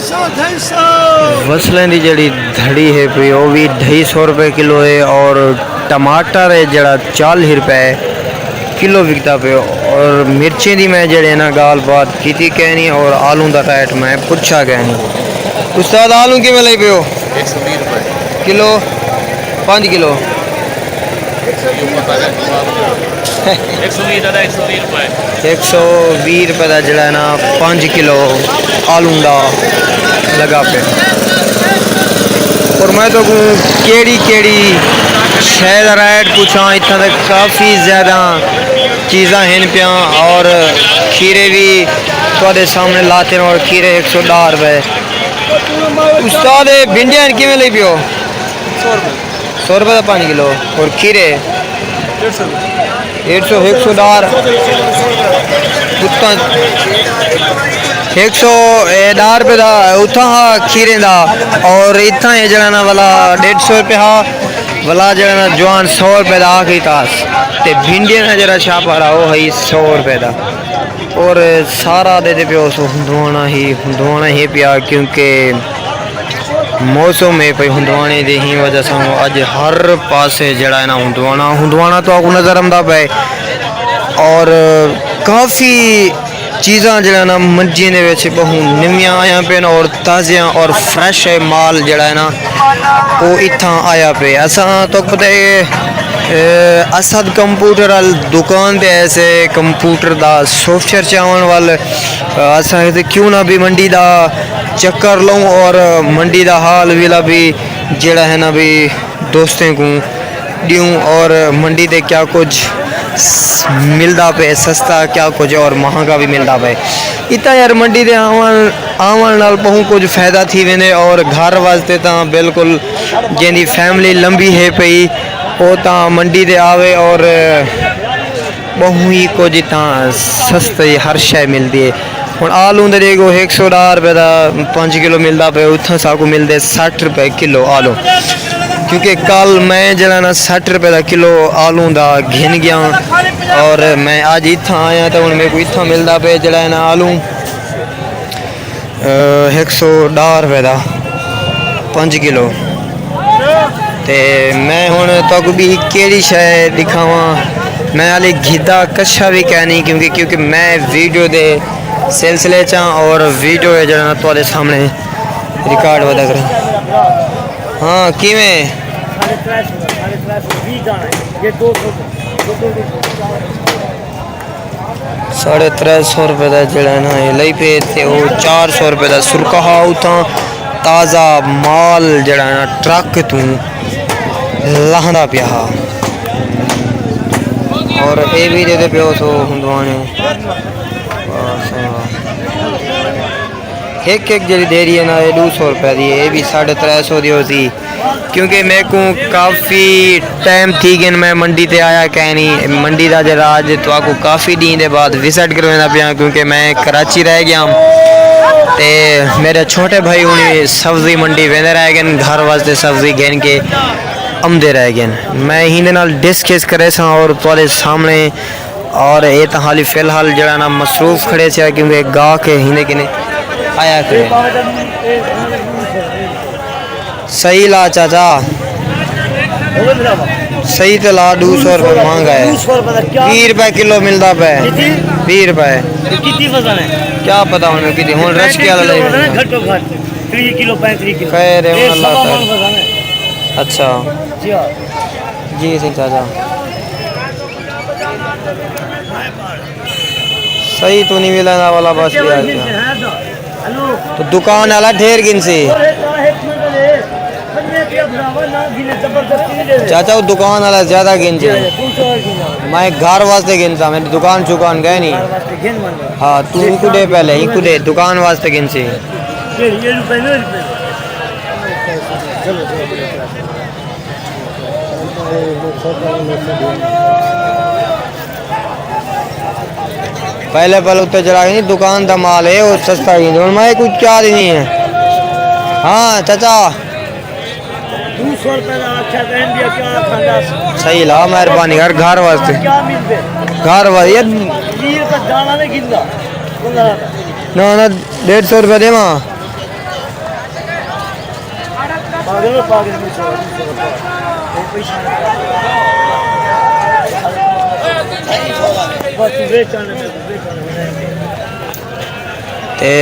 फसलें की जड़ी धड़ी है पी वो भी 250 रुपये किलो है। और टमाटर है जड़ा 40 रुपये किलो बिकता पे। और मिर्चें की मैं जड़े ना गाल बात की कहनी और आलू का रेट मैं पूछा कहनी। उस्ताद आलू कि लई पे 120 रुपये किलो 5 किलो 120 रुपये का जड़ा ना 5 किलो आलू का लगा पे। और मैं तो केड़ी शहर रेट पूछा इतना तक काफ़ी ज़्यादा चीज़ा हैं पिया। और खीरे भी थोड़े सामने लाते हैं और खीरे 110 रुपये। उस्ताद भिंडियाँ किमें ले पियो 100 रुपये का 5 किलो। और खीरे 150 110 उत्ता 110 रुपये का उत्था हा खीरे का। और इतना है जरा ना वाला 150 रुपये हा वाला जरा ना जवान 100 रुपये का आखिरी तास। ते भिंडियाँ का जरा छापा रहा वो है 100 रुपये का। और सारा दे पियो सो हुंदवाना ही पिया क्योंकि मौसम में पे हुंदवाने दी ही वजह से अज हर पासे जड़ा है ना हुंदवाना तो आपको नज़र आंदा पे। और काफ़ी चीज़ा जड़ा ना मंजियां दे विच बहु नवियां आया पे और ताज़ियां और फ्रैश है माल जड़ा है ना वो इत्थां आया पे। असा तो पता है असद कंप्यूटर वाल दुकान पे ऐसे कंप्यूटर दा सॉफ्टवेयर चावन वाल असा क्यों ना भी मंडी दा चक्कर लूँ और मंडी दा हाल विला भी जड़ा है ना भी दोस्तों को दूँ। और मंडी दे क्या कुछ मिलता पे सस्ता क्या कुछ और महंगा भी मिलता पे। इतना यार मंडी दे आवन नाल बहु कुछ फायदा थी वेंदे। और घर वास्ते तो बिल्कुल जिंदी फैमिली लंबी है पई वो तो मंडी दे आवे और बहु ही कुछ इतना सस्ती हर शय मिलती है। हूँ आलू दे देखो 110 रुपये का 5 किलो मिलता पे उतना साकू मिलते 60 रुपये किलो आलू। क्योंकि कल मैं जरा ना 60 रुपये का किलो आलू का घिन गया और मैं अज इतना आया तो हूँ मेरे को इतना मिलता पे जरा है ना आलू 110 रुपये का 5 किलो। ते मैं हूँ तक भी केड़ी शय दिखावा मैं हाले घिदा कच्छा भी कहनी क्योंकि मैं वीडियो दे सिलसिले चा और वीडियो है जरा थोड़े सामने रिकॉर्ड वदा कर। हाँ किमें 350 रुपये का जड़ा ना लई पे थे वो 400 रुपये का सुरखा उतना ताज़ा माल जड़ा ना ट्रक तू लाहदा पिया। और ये भी दे पियो सो हुंदवाने एक जी देरी है ना ये 200 रुपये की ये भी 350 दी होती। क्योंकि मेरे को काफ़ी टाइम थी कि मैं मंडी ते आया कहनी मंडी का जरा अज तो आपको काफ़ी दिन के बाद विजिट करवाना पिया क्योंकि मैं कराची रह गया ते मेरे छोटे भाई उन्हें सब्जी मंडी वेंदे रह गए घर वास्ते सब्जी गिन के आमदे रह गए। मैं हिंदे नाल डिस्कस करे सा और थोड़े सामने और ये तो हाली फिलहाल जरा ना मसरूफ खड़े से क्योंकि गाह के हिंदे किने आया करे। सही ला चाचा सही तो ला 200 रुपये महंगा है 20 रुपये किलो मिलता पे 20 रुपये क्या पता उन्हें कितनी हूँ रश क्या खैर है अल्लाह। अच्छा जी सही चाचा सही तो नहीं मिला वाला बस तो दुकान वाला ढेर गिन से चाचा वो दुकान वाला ज्यादा गिनते मैं घर वास्ते गिनता मेरी दुकान चुकान गए नहीं। हाँ तू कुदे पहले ही कुदे दुकान वास्ते गिन से पहले उत्ते चला नहीं दुकान का माल है वो सस्ता गिन मैं कुछ क्या नहीं है। हाँ चाचा 200 रुपये सही ला मेहरबानी यार घर वास्ते ना 150 रुपये दे आगे में पागल में सो ते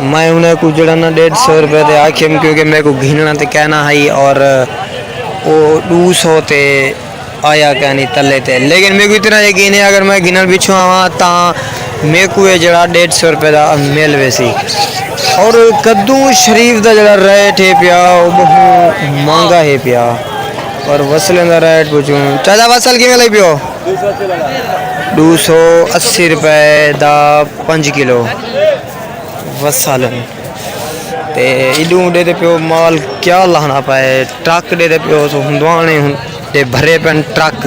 मैं उन्हें कुछ जड़ा ना 150 रुपये ते आखे क्योंकि मेरे को घिनना ते कहना है और वो 200 ते आया कहनी तले ते, लेकिन मेरे को इतना यकीन है अगर मैं गिनर पिछू आवा तो मेरे को ये जड़ा 150 रुपये का मिल वैसी। और कद्दू शरीफ का जड़ा रेट है पिया वो बहुत महंगा है पिया। और वसलें का रेट पूछूँ चाचा वसल कि लग पियो 280 रुपये का 5 किलो वसल ते इडू दे पियो माल क्या लाना पाए ट्रक दे पियो सो हुंदवाने ते भरे पेन ट्रक।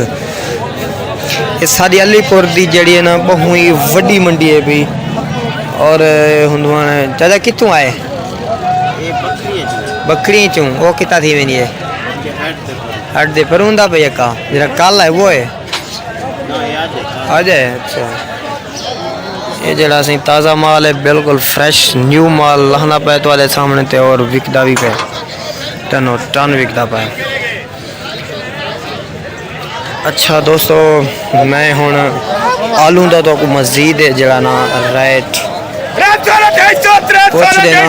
ये सारी अलीपुर की जड़ी है ना बहुत ही वड्डी मंडी है भी। और हुंदवाने चाचा कितों आए बकरी चूँ वो कितना थी वेनी है हट दे पर उंदा पे का जरा कल है वो है आ जाए। अच्छा ये जरा सी ताज़ा माल है बिल्कुल फ्रेश न्यू माल लाना पाए तो वाले सामने ते और विकदा भी पे टनो टन विकदा पाए। अच्छा दोस्तों मैं हुण आलू का तो मजीद है जरा ना रेट पूछ देना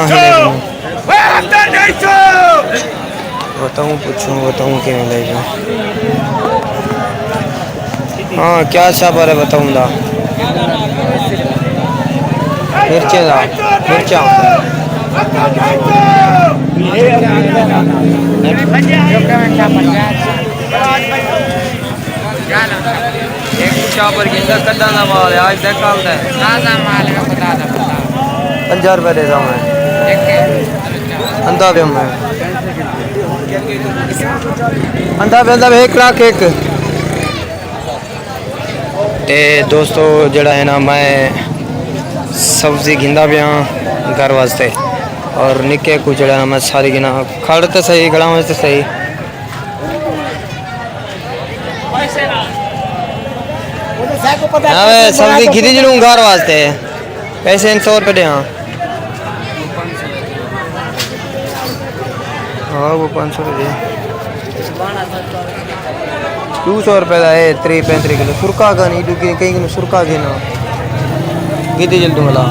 बताऊँ बताऊँ कि ले जाऊँ। हाँ क्या पर है बताऊँ दा मिर्चे दा मिर्चा पर कदा माल है आज तक कल माल है 50 रुपये देता हूँ मैं अंधा पे मैं अंधा पे 1 लाख एक। ते दोस्तों जड़ा है ना मैं सब्जी गिंदा पिया घर वास्ते और निके कुछ जड़ा ना मैं सारी गिना खड़ तो सही खड़ा तो सही हाँ सब्जी गिरी जरूँ घर वास्ते पैसे 100 रुपये दे। हाँ वो 500 रुपये 200 रुपये का है 35 किलो सुरखा का नहीं क्योंकि कहीं सुरखा के ना कितनी जल्दी मला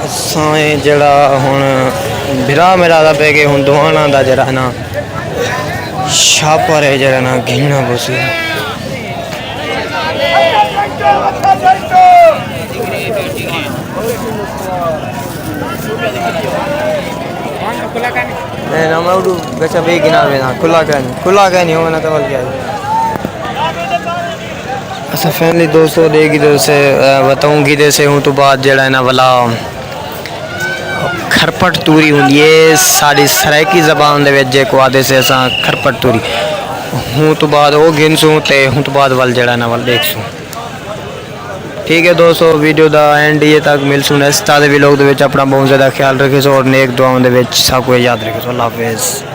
असां जड़ा हुण बिरा मेरा दा पे के हुण दुआना दा जड़ा ना छापर है जरा ना घिनना बस नहीं ना मैं उड़ू गचा बे गिना ना खुला का नहीं होगा ना तो क्या अच्छा फैमिली दोस्तों देगी तो से बताऊँगी जैसे हूँ तो बात जड़ा है ना वाला खरपट तूरी होंगी है साड़ी सराइकी जबान दे को आदे से असा खरपट तूरी हूँ तो बाद वो गिनसूँ ते हूँ तो बाद वाल जड़ा ना वाल देखसूँ। ठीक है दोस्तों वीडियो का एंड ये तक मिलसूँ नेक्स्ट ताज़े व्लॉग दे विच अपना बहुत ज़्यादा ख्याल रखे और नेक दुआओं दे विच सब को याद रखे। अल्लाह हाफिज़।